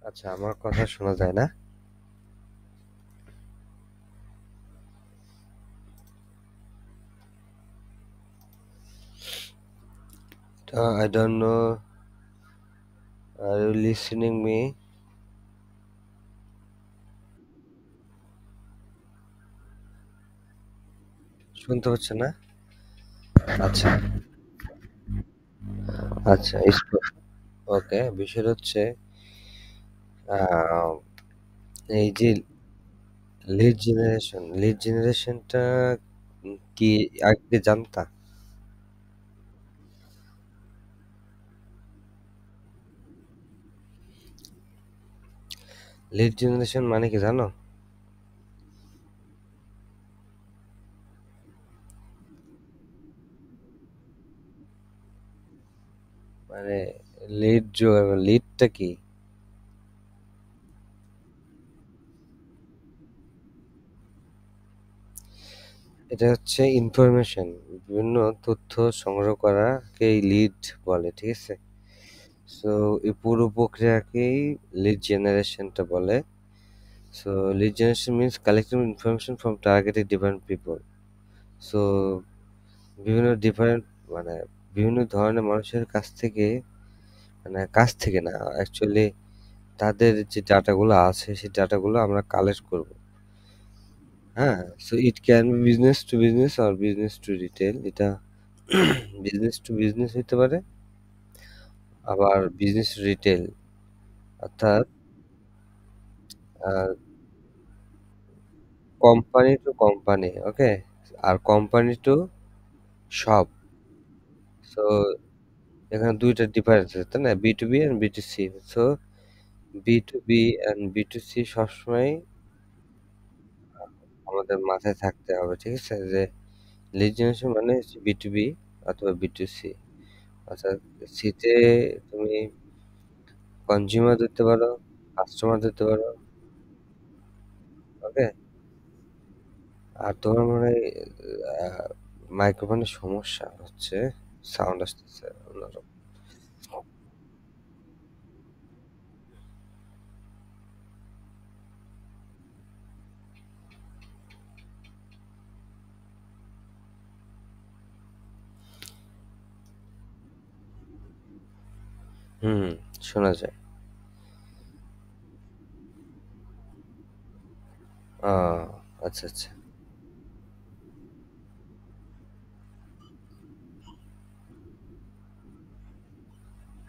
আচ্ছা, আমার কথা শোনা যায় না? I don't know. Are you listening me? শুনতে হচ্ছে না? আচ্ছা, আচ্ছা। ওকে, বিষয় হচ্ছে আহ, এই যে লিড জেনারেশনটা কি আগে জানতা? লিড জেনারেশন মানে কি জানো? মানে লিডটা কি? এটা হচ্ছে ইনফরমেশন, বিভিন্ন তথ্য সংগ্রহ করাকেই লিড বলে, ঠিক আছে? সো এই পুরো প্রক্রিয়াকেই লিড জেনারেশনটা বলে। So lead generation means collecting information from targeted different people. So different মানে বিভিন্ন ধরনের মানুষের কাছ থেকে, মানে কাছ থেকে না, অ্যাকচুয়ালি তাদের যে ডাটাগুলো আছে সেই ডাটাগুলো আমরা কালেক্ট করব। হ্যাঁ, so it can be business to business আর বিজনেস টু রিটেল। এটা বিজনেস টু বিজনেস হতে পারে, আবার বিজনেস টু রিটেল অর্থাৎ কোম্পানি টু কোম্পানি। ওকে, আর কোম্পানি টু শপ। সো এখানে ২ টা ডিফারেন্স আছে, তাই না? B2B and B2C। So B2B and B2C সবসময় আমাদের মাথায় থাকতে হবে, ঠিক আছে? যে লিড জেনারেশন মানে হচ্ছে B2B অথবা B2C। অর্থাৎ সি তে তুমি কনজিউমার ধরতে পারো, কাস্টমার ধরতে পারো। ওকে? আর তোমার মনে হয় মাইক্রোফোনের সমস্যা হচ্ছে, সাউন্ড আসতেছে অন্যরকম। হুম, শোনা যায়। আহ, আচ্ছা, আচ্ছা।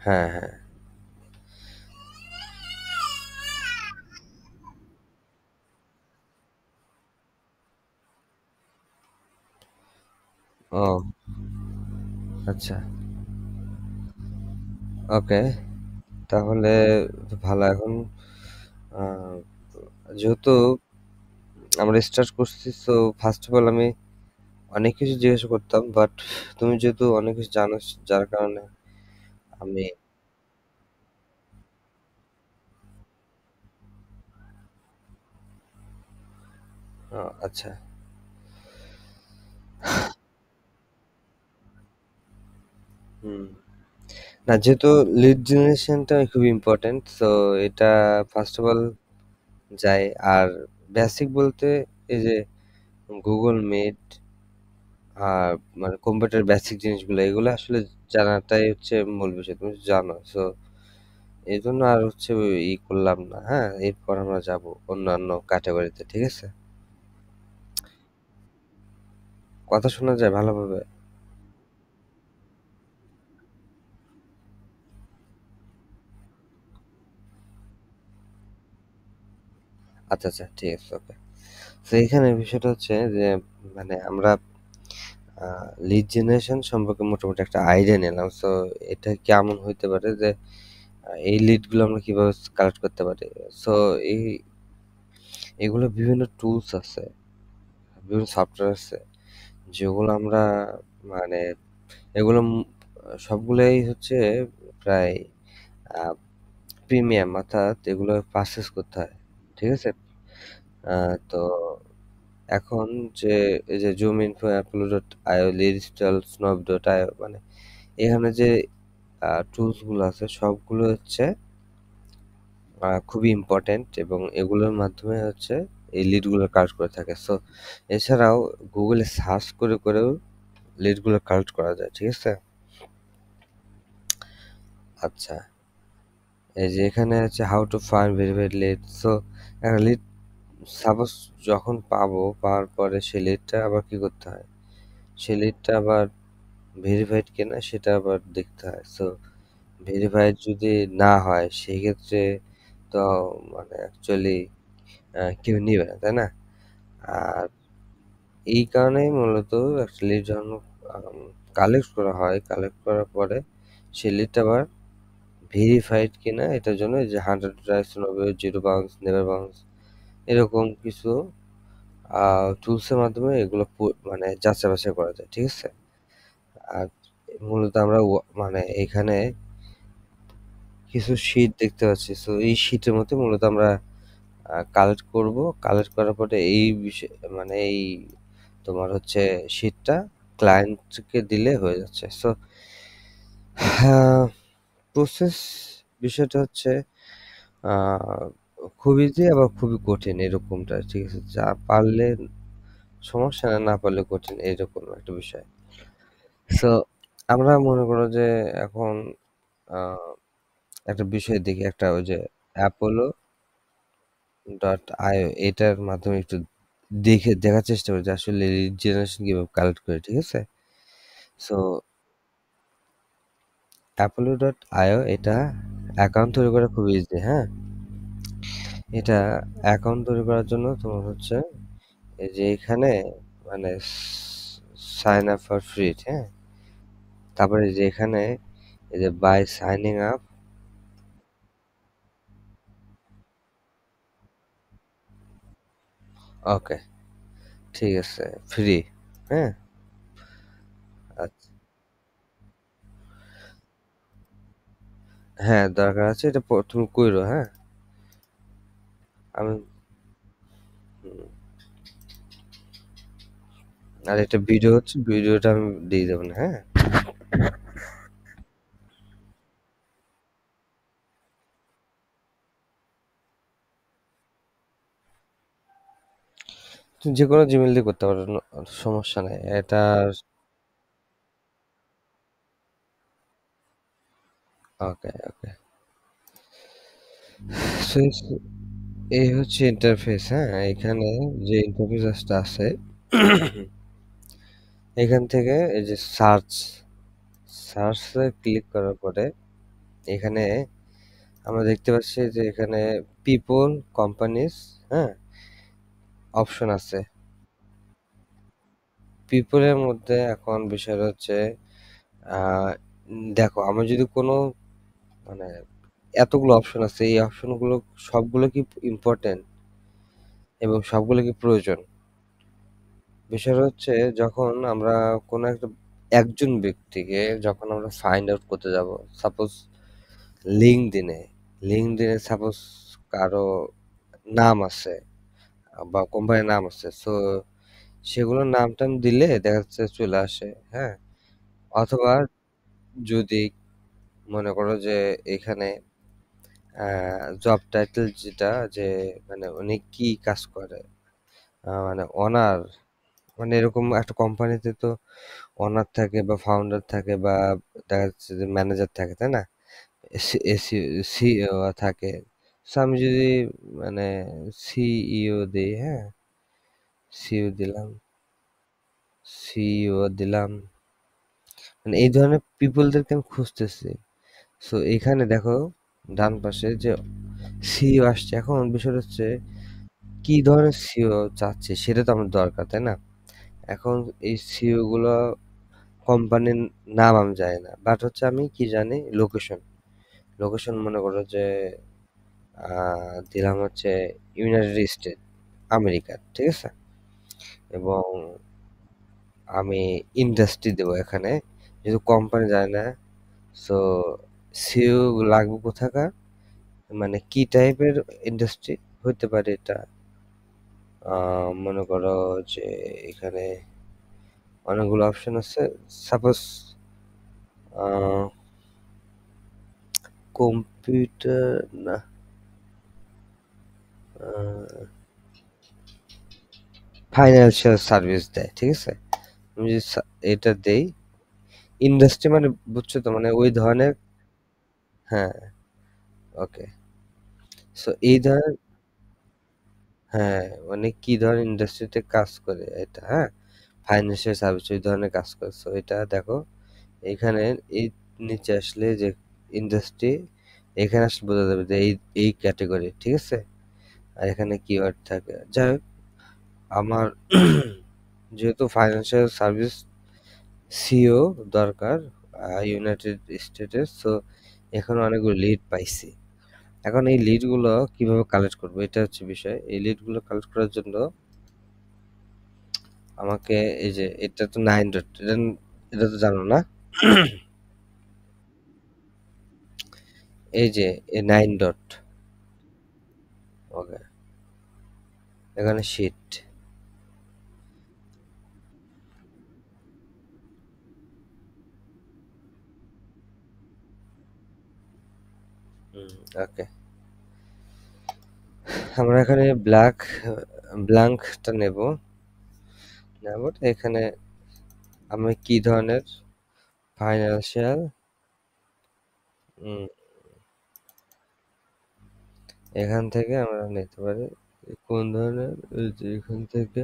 হ্যাঁ, হ্যাঁ। ও, আচ্ছা। ওকে, তাহলে তো ভালো। এখন আহ, যেহেতু আমরা স্টার্ট করছি, সো ফার্স্ট অফ অল আমি অনেক কিছু জিজ্ঞাসা করতাম, বাট তুমি যেহেতু অনেক কিছু জানো, যার কারণে আমি আচ্ছা। হুম, না, যেহেতু লিড জেনারেশনটা খুবই ইম্পর্টেন্ট, সো এটা ফার্স্ট অফ অল যায়। আর বেসিক বলতে এই যে গুগল মিট আর মানে কম্পিউটার বেসিক জিনিসগুলো, এগুলো আসলে জানাটাই হচ্ছে মূল বিষয়, তুমি জানো। সো এই জন্য আর হচ্ছে করলাম না। হ্যাঁ, এরপর আমরা যাব অন্যান্য ক্যাটাগরিতে, ঠিক আছে? কথা শোনা যায় ভালোভাবে? আচ্ছা, আচ্ছা, ঠিক আছে, ওকে। তো এখানে বিষয়টা হচ্ছে যে মানে আমরা লিড জেনারেশন সম্পর্কে মোটামুটি একটা আইডিয়া নিলাম। সো এটা কেমন হইতে পারে যে এই লিডগুলো আমরা কিভাবে কালেক্ট করতে পারি? সো এই এগুলো বিভিন্ন টুলস আছে, বিভিন্ন সফটওয়্যার আছে, যেগুলো আমরা মানে এগুলো সবগুলোই হচ্ছে প্রায় প্রিমিয়াম, অর্থাৎ এগুলো পারচেজ করতে হয়, ঠিক আছে? তো এখন যে এই যে জুম ইনফো, অ্যাপোলো ডট আইও, লিডস্টল, স্নপ ডট আইও, মানে এখানে যে টুলস গুলো আছে সবগুলো হচ্ছে খুবই ইম্পোর্টেন্ট এবং এগুলোর মাধ্যমে হচ্ছে এই লিডগুলো কালেক্ট করে থাকে। সো এছাড়াও গুগলে সার্চ করেও লিডগুলো কালেক্ট করা যায়। ঠিক আছে? আচ্ছা, এই যে এখানে হচ্ছে how to find verified lead. So একটা লিড সাপোজ যখন পাওয়ার পরে সেই লিডটা আবার কি করতে হয়? সেই লিডটা আবার ভেরিফাইড কিনা সেটা আবার দেখতে হয়। সো ভেরিফাইড যদি না হয় সেক্ষেত্রে তো মানে অ্যাকচুয়ালি কেউ নিবে না, তাই না? আর এই কারণেই মূলত একটা লিড যখন কালেক্ট করা হয়, কালেক্ট করার পরে সেই লিডটা আবার ভেরিফাইড কিনা এটার জন্য এই যে 100 tries no zero bounce, never bounce এরকম কিছু টুলসের মাধ্যমে এগুলো মানে যাচাই বাছাই করা যায়। ঠিক আছে? আর মূলত আমরা মানে এখানে কিছু শীট দেখতে পাচ্ছি। সো এই শীটের মধ্যে মূলত আমরা কালেক্ট করব। কালেক্ট করার পরে এই বিষয় মানে এই তোমার হচ্ছে শীটটা ক্লায়েন্টকে দিলে হয়ে যাচ্ছে। সো হ্যাঁ, প্রসেস বিষয়টা হচ্ছে আ খুব ইজি আবার খুবই কঠিন এরকমটা। ঠিক আছে? যা পারলে সমস্যা না পারলে কঠিন এরকম একটা বিষয়। সো আমরা মনে করো যে এখন আ একটা বিষয় দেখি একটা ওই যে apollo.io এটার মাধ্যমে একটু দেখার চেষ্টা করি যে আসলে লিড জেনারেশন কিভাবে কালেক্ট করে। ঠিক আছে? সো apollo.io এটা অ্যাকাউন্ট তৈরি করা খুব ইজি, হ্যাঁ? এটা অ্যাকাউন্ট তৈরি করার জন্য তোমার হচ্ছে এই যে এখানে মানে সাইন আপ ফর ফ্রি, হ্যাঁ? তারপরে যে এখানে এই যে বাই সাইনিং আপ, ওকে, ঠিক আছে, ফ্রি, হ্যাঁ? আচ্ছা, হ্যাঁ, দরকার আছে এটা তুমি কইরো, হ্যাঁ? আমি হুম, আর এটা ভিডিও হচ্ছে ভিডিওটা আমি দিয়ে দেবো না, হ্যাঁ? তুমি যে কোনো জিমেল দিয়ে করতে পারো, সমস্যা নাই এটা। ওকে, ওকে। So, এই হচ্ছে ইন্টারফেস, হ্যাঁ? এখানে যে ইন্টারফেসটা আছে এখান থেকে এই যে সার্চে ক্লিক করার পরে এখানে আমরা দেখতে পাচ্ছি যে এখানে পিপল, কোম্পানিজ, হ্যাঁ? অপশন আছে। পিপলের মধ্যে এখন বিষয়টা হচ্ছে দেখো আমরা যদি কোনো মানে এতগুলো অপশন আছে এই অপশনগুলো সবগুলো কি ইম্পর্টেন্ট এবং সবগুলো কি প্রয়োজন? বিষয়টা হচ্ছে যখন আমরা কোনো একটা একজন ব্যক্তিকে যখন আমরা ফাইন্ড আউট করতে যাব, সাপোজ লিঙ্কডইনে লিঙ্কডইনে সাপোজ কারো নাম আছে বা কোম্পানির নাম আছে, সো সেগুলোর নাম টাম দিলে দেখা যাচ্ছে চলে আসে, হ্যাঁ? অথবা যদি মনে করো যে এখানে জব টাইটেল যেটা যে মানে উনি কি কাজ করে, মানে ওনার মানে এরকম একটা কোম্পানিতে তো ওনার থাকে বা ফাউন্ডার থাকে বা দেখা যাচ্ছে যে ম্যানেজার থাকে, তাই না? সিইও থাকে। সো আমি যদি মানে সিইও দিই, হ্যাঁ? সিইও দিলাম, সিইও দিলাম, মানে এই ধরনের পিপলদেরকে আমি খুঁজতেছি। সো এখানে দেখো ডান পাশে যে সিইও আসছে। এখন বিষয়টা হচ্ছে কি ধরনের সিইও চাচ্ছে সেটা তো আমার দরকার, তাই না? এখন এই সিইও গুলো কোম্পানির নাম আমি জানি না, বাট হচ্ছে আমি কি জানি লোকেশন। লোকেশন মনে করো যে দিলাম হচ্ছে ইউনাইটেড স্টেট, আমেরিকা, ঠিক আছে? এবং আমি ইন্ডাস্ট্রি দেবো এখানে, যেহেতু কোম্পানি যায় না। সো সিইও লাগবে কোথাকার, মানে কি টাইপের ইন্ডাস্ট্রি হতে পারে এটা। মনে করো যে এখানে অনেকগুলো অপশন আছে, সাপোজ কম্পিউটার না, ফাইন্যান্সিয়াল সার্ভিস দেয়, ঠিক আছে? আমি যদি এটা দেই, ইন্ডাস্ট্রি মানে বুঝছো তো, মানে ওই ধরনের। হ্যাঁ, ওকে। সো এই ধরনের, হ্যাঁ, মানে কি ধরনের ইন্ডাস্ট্রিতে কাজ করে এটা, হ্যাঁ, ফাইন্যান্সিয়াল সার্ভিস ওই ধরনের কাজ করে। সো এটা দেখো, এখানে এই নিচে আসলে যে ইন্ডাস্ট্রি, এখানে আসলে বোঝা যাবে যে এই ক্যাটেগরি, ঠিক আছে? আর এখানে কিওয়ার্ড থাকে। যাই হোক, আমার যেহেতু ফাইন্যান্সিয়াল সার্ভিস সিও দরকার ইউনাইটেড স্টেটের, সো এখানে অনেকগুলো লিড পাইছি। এখন এই লিড গুলো কিভাবে কালেক্ট করবো, এটা হচ্ছে বিষয়। এই লিড গুলো কালেক্ট করার জন্য আমাকে, এই যে এটা তো 9 ডট, এটা তো জানো না? এই যে 9 ডট, ওকে, এখানে শিট। ওকে, আমরা এখানে ব্ল্যাঙ্কটা নেব। নেব এখানে আমি কি ধরনের ফাইন্যান্সিয়াল, এখান থেকে আমরা নিতে পারি কোন ধরনের, এই যে এখান থেকে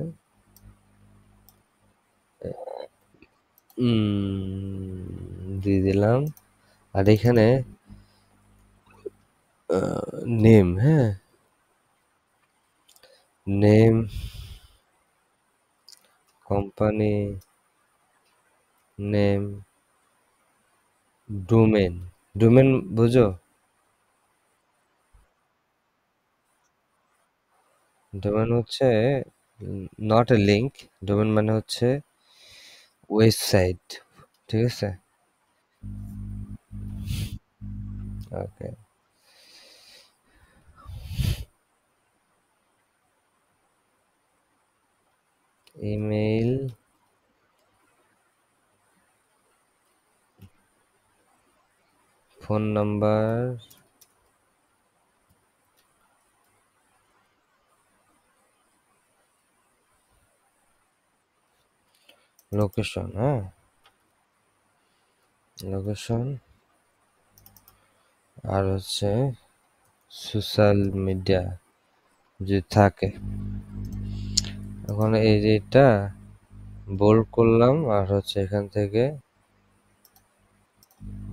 দিয়ে দিলাম। আর এখানে নেম, হ্যাঁ, name, company name, domain. Domain বুঝো? ডোমেন হচ্ছে নট এ লিঙ্ক। ডোমেন মানে হচ্ছে ওয়েবসাইট, ঠিক আছে? ওকে, ইমেইল, ফোন নাম্বার, লোকেশন, হ্যাঁ, লোকেশন, আর হচ্ছে সোশ্যাল মিডিয়া যে থাকে। এখন এই যে এটা বোল্ড করলাম, আর হচ্ছে এখান থেকে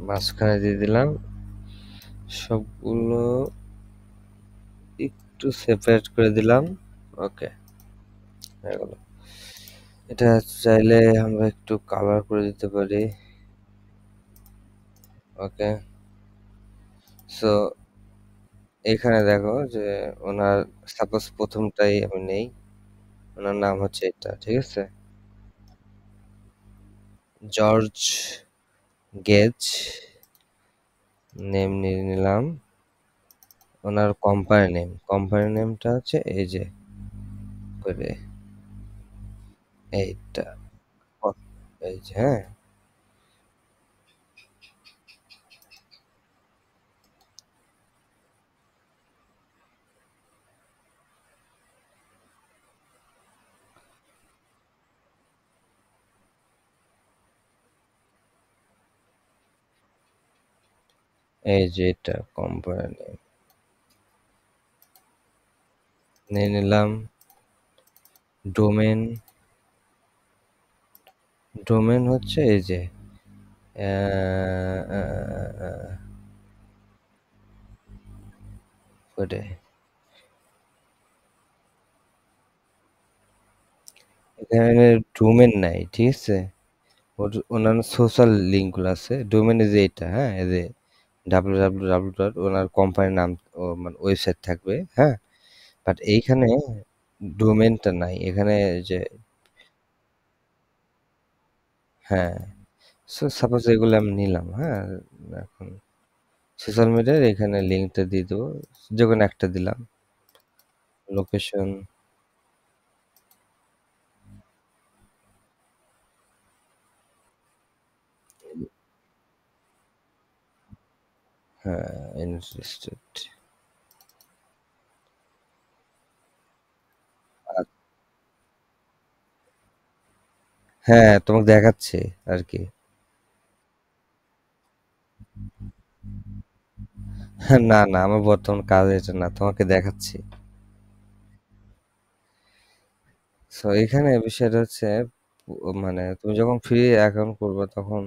মাঝখানে দিয়ে দিলাম সবগুলো, একটু সেপারেট করে দিলাম। ওকে, হয়ে গেল। এটা চাইলে আমরা একটু কালার করে দিতে পারি। ওকে, সো এখানে দেখো যে ওনার, সাপোজ প্রথমটাই আমি নেই, ওনার নাম হচ্ছে এটা, ঠিক আছে? জর্জ গেজ, নেম নিয়ে নিলাম। ওনার কোম্পানি নেমটা হচ্ছে এই যে করে এইটা, এই যে, হ্যাঁ, এই যে এটা কোম্পানি নেম নিয়ে নিলাম। ডোমেন, ডোমেন হচ্ছে এই যে ওটাই। এখানে ডোমেন নাই, ঠিক আছে? অন্যান্য সোশ্যাল লিঙ্ক গুলো আছে। ডোমেন যে এটা, হ্যাঁ, এই যে ডাব্লিউ ডট ওনার কোম্পানির নাম, ও মানে ওয়েবসাইট থাকবে, হ্যাঁ। বাট এইখানে ডোমেনটা নাই এখানে, যে, হ্যাঁ। সাপোজ এগুলো আমি নিলাম, হ্যাঁ। এখন সোশ্যাল মিডিয়ার এখানে লিঙ্কটা দিয়ে দেবো, যে কোনো একটা দিলাম। লোকেশন, হ্যাঁ, ইন্টারেস্টেড। হ্যাঁ, তোমাকে দেখাচ্ছে আরকি। না, না, আমার বর্তমান কাজ এটা না। তোমাকে দেখাচ্ছি। সো এখানে বিষয়টা হচ্ছে মানে তুমি যখন ফ্রি অ্যাকাউন্ট করবে তখন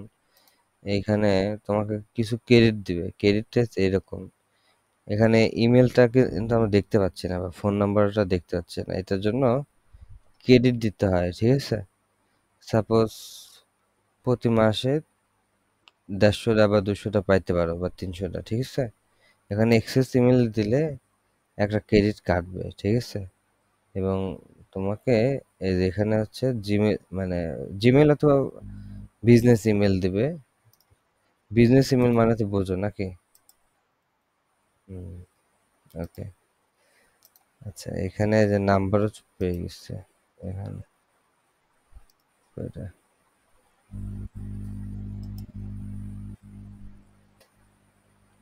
এইখানে তোমাকে কিছু ক্রেডিট দিবে। ক্রেডিটটা হচ্ছে এরকম। এখানে ইমেলটাকে কিন্তু আমরা দেখতে পাচ্ছি না বা ফোন নাম্বারটা দেখতে পাচ্ছি না। এটার জন্য ক্রেডিট দিতে হয়, ঠিক আছে? সাপোজ প্রতি মাসে ১৫০ বা ২০০ পাইতে পারো বা ৩০০, ঠিক আছে? এখানে এক্সেস ইমেল দিলে একটা ক্রেডিট কাটবে, ঠিক আছে? এবং তোমাকে এই যে এখানে হচ্ছে জিমেল মানে জিমেল অথবা বিজনেস ইমেল দিবে। বিজনেস ইমেল মানে তো বোঝো নাকি? হুম, ওকে। আচ্ছা, এখানে যে নাম্বারও পেয়ে গেছে এখানে। কয়টা?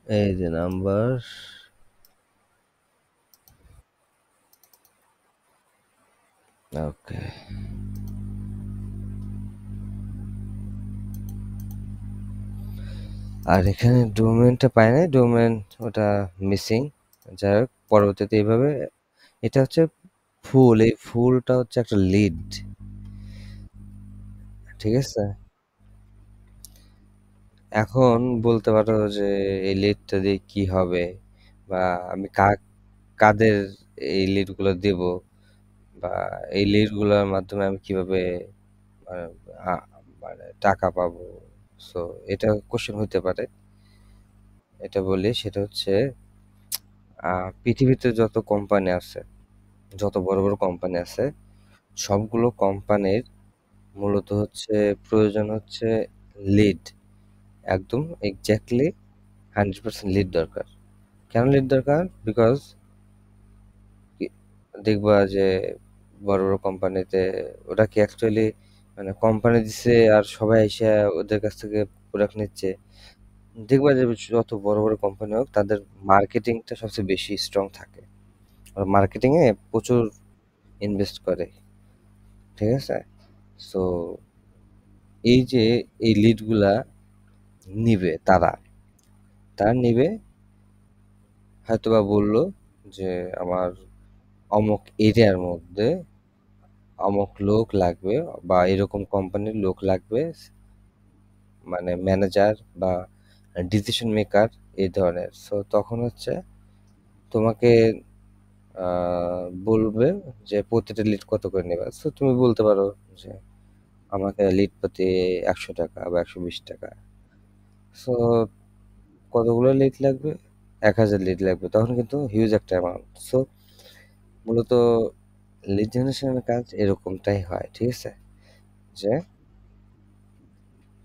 এই যে নাম্বার। ওকে। আর এখানে ডোমেনটা পাই নাই, ডোমেন ওটা মিসিং। যাই হোক, পরবর্তীতে এইভাবে এটা হচ্ছে ফুল, এই ফুলটা হচ্ছে একটা লিড, ঠিক আছে? এখন বলতে পারো যে এই লিডটা দিয়ে কি হবে বা আমি কাদের এই লিডগুলো দেব বা এই লিডগুলোর মাধ্যমে আমি কিভাবে মানে আ- মানে টাকা পাবো। সো এটা কোশ্চেন হতে পারে। এটা বলি সেটা হচ্ছে পৃথিবীতে যত কোম্পানি আছে, যত বড় বড় কোম্পানি আছে, সবগুলো কোম্পানির মূলত হচ্ছে প্রয়োজন হচ্ছে লিড, একদম এক্স্যাক্টলি 100% লিড দরকার। কেন লিড দরকার? বিকজ দেখবা যে বড় বড় কোম্পানিতে ওরা কি অ্যাকচুয়ালি মানে কোম্পানি দিছে আর সবাই এসে ওদের কাছ থেকে প্রোডাক্ট নিচ্ছে। দেখবা যে যত বড় বড় কোম্পানি হোক তাদের মার্কেটিংটা সবচেয়ে বেশি স্ট্রং থাকে। আর মার্কেটিং এ প্রচুর ইনভেস্ট করে, ঠিক আছে? সো এই যে এই লিড গুলা নিবে তারা, তারা নিবে, হয়তোবা বললো যে আমার অমুক এরিয়ার মধ্যে অমুক লোক লাগবে বা এরকম কোম্পানির লোক লাগবে, মানে ম্যানেজার বা ডিসিশন মেকার এই ধরনের। সো তখন হচ্ছে তোমাকে বলবে যে প্রতিটা লিড কত করে নেবে। সো তুমি বলতে পারো যে আমাকে লিড প্রতি ১০০ টাকা বা ১২০ টাকা। সো কতগুলো লিড লাগবে? ১,০০০ লিড লাগবে, তখন কিন্তু হিউজ একটা অ্যামাউন্ট। সো মূলত লিড জেনারেশনের কাজ এরকমটাই হয়, ঠিক আছে? যে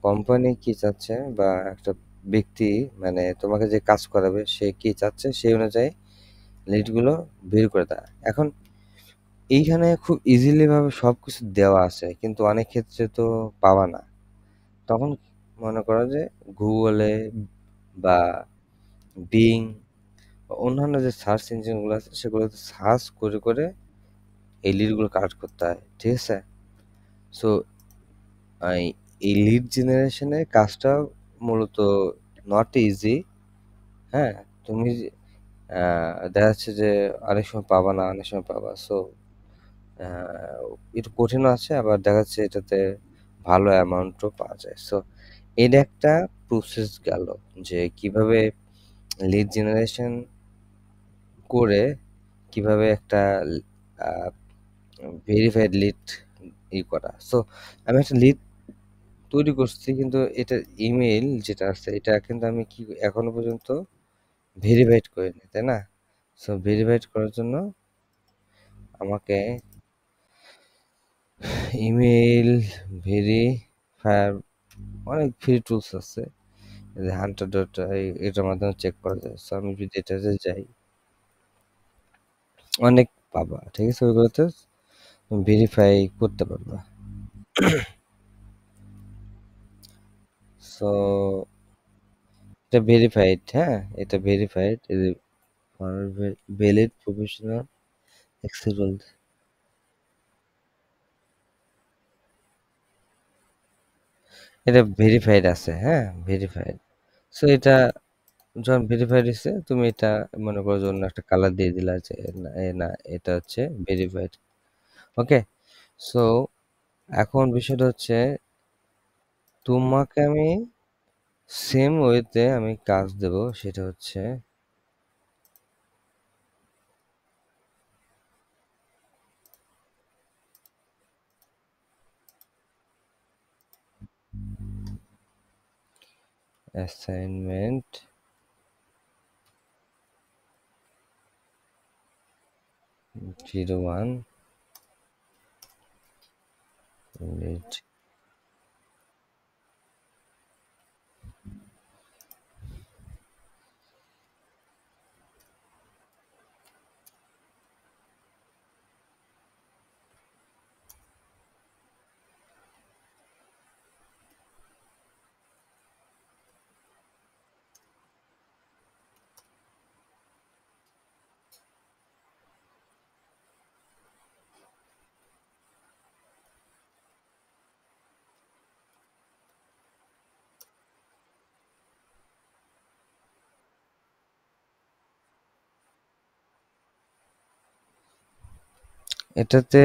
কোম্পানি কি চাচ্ছে বা একটা ব্যক্তি মানে তোমাকে যে কাজ করাবে সে কি চাচ্ছে সেই অনুযায়ী লিডগুলো বের করে দেয়। এখন এইখানে খুব ইজিলি ভাবে সবকিছু দেওয়া আছে কিন্তু অনেক ক্ষেত্রে তো পাওয়া না। তখন মনে করো যে গুগলে বা বিং বা অন্যান্য যে সার্চ ইঞ্জিনগুলো আছে সেগুলোতে সার্চ করে করে এই লিডগুলো কালেক্ট করতে হয়, ঠিক আছে? সো এই লিড জেনারেশনের কাজটা মূলত নট ইজি। হ্যাঁ, তুমি দেখা যাচ্ছে যে অনেক সময় পাবা না, অনেক সময় পাবা। সো একটু কঠিনও আছে, আবার দেখা যাচ্ছে এটাতে ভালো অ্যামাউন্টও পাওয়া যায়। সো এটা একটা প্রসেস গেল যে কিভাবে লিড জেনারেশন করে কিভাবে একটা ভেরিফাইড লিড করা। সো আমি একটা লিড তৈরি করছি কিন্তু এটার ইমেইল যেটা আছে এটা কিন্তু আমি কি এখনো পর্যন্ত ভেরিফাইড করিনি, তাই না? সো ভেরিফাইড করার জন্য আমাকে ইমেইল ভেরিফায়ার অনেক ফ্রি টুলস আছে, হান্টার ডট এটার মাধ্যমে চেক করা যায়। সো আমি যদি এটাতে যাই অনেক পাবা, ঠিক আছে? ওইগুলোতে ভেরিফাই করতে পারবা। সো এটা ভেরিফাইড, হ্যাঁ, এটা ভেরিফাইড, ভ্যালিড প্রফেশনাল এক্সেল। এটা ভেরিফাইড আছে, হ্যাঁ? ভেরিফাইড। সো এটা যখন ভেরিফাইড হইছে তুমি এটা মনে করো যে অন্য একটা কালার দিয়ে দিলা যে না এটা হচ্ছে ভেরিফাইড। ওকে? সো এখন বিষয়টা হচ্ছে তোমাকে আমি সেম ওয়েতে আমি কাজ দেব, সেটা হচ্ছে অ্যাসাইনমেন্ট 01 লিড। এটাতে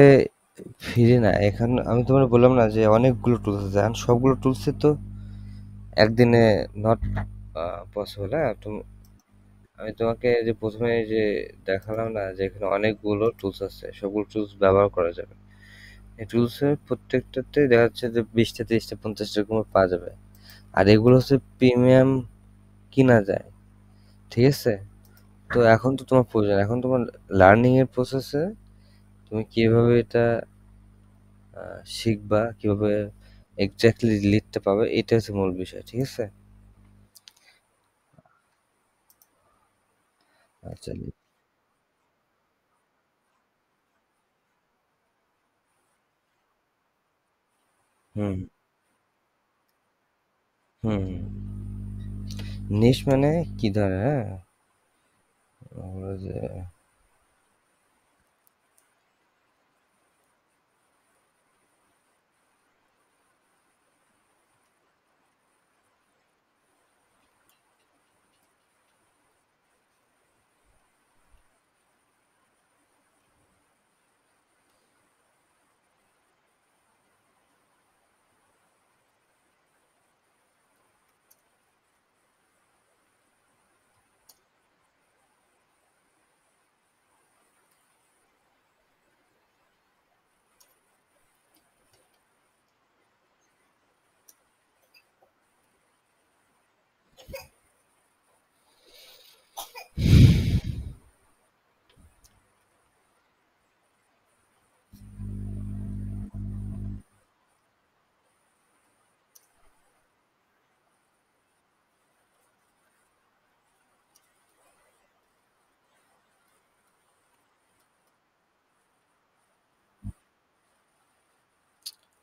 ফ্রি না, এখন আমি তোমার বললাম না যে অনেকগুলো টুলস আছে, এখন সবগুলো টুলসে তো একদিনে নট পসিবল। হ্যাঁ, আমি তোমাকে যে প্রথমে যে দেখালাম না যে এখানে অনেকগুলো টুলস আছে, সবগুলো টুলস ব্যবহার করা যাবে। এই টুলসের প্রত্যেকটাতে দেখা যাচ্ছে যে 20টা 30টা 50টা এরকম পাওয়া যাবে। আর এগুলো হচ্ছে প্রিমিয়াম কিনা যায়, ঠিক আছে? তো এখন তো তোমার প্রয়োজন, এখন তোমার লার্নিং এর প্রসেসে তুমি কিভাবে এটা শিখবা, কিভাবে এক্স্যাক্টলি লিডটা পাবে, এটা হচ্ছে মূল বিষয়, ঠিক আছে? আচ্ছা হুম হুম নিশ মানে কি ধরে, হ্যাঁ? আমরা যে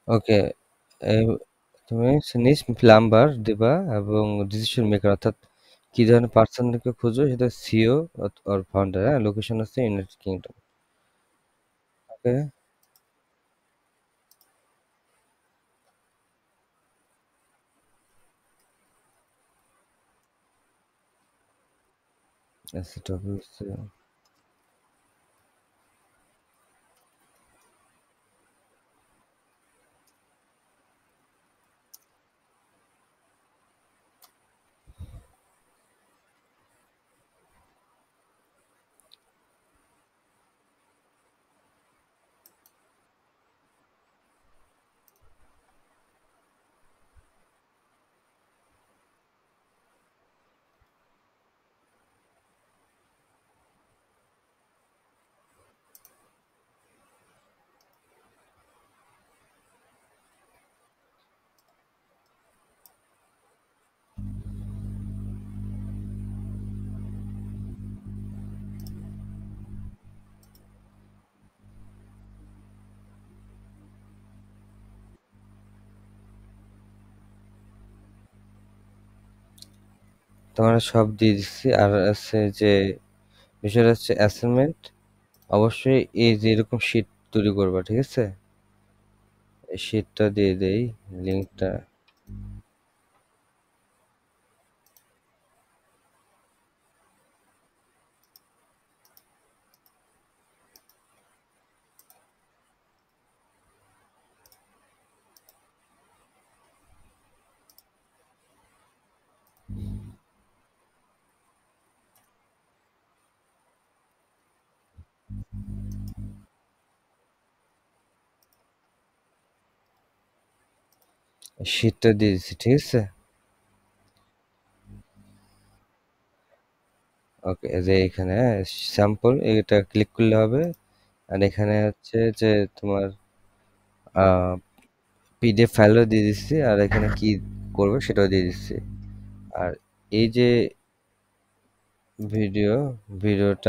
ওকে, তুমি নিশ প্লাম্বার দিবা এবং ডিসিশন মেকার অর্থাৎ কি ধরনের পার্সনকে খুঁজো, সেটা সিও অর ফাউন্ডার, হ্যাঁ? লোকেশন হচ্ছে ইউনাইটেড কিংডম। ওকে, আচ্ছা টপিক হচ্ছে তোমার সব দিয়ে দিচ্ছি। আর আছে যে বিষয়টা হচ্ছে অ্যাসাইনমেন্ট, অবশ্যই এই যে এরকম শিট তৈরি করবা, ঠিক আছে? এই শিটটা দিয়ে দেই লিঙ্কটা। শীটটা দিয়ে দিচ্ছি, ঠিক আছে। ওকে, এই যে এখানে স্যাম্পল এটা ক্লিক করলে হবে। আর এখানে হচ্ছে যে তোমার পিডিএফ ফাইলও দিয়ে দিচ্ছি, আর এখানে কি করবে সেটাও দিয়ে দিচ্ছি। আর এই যে ভিডিওটা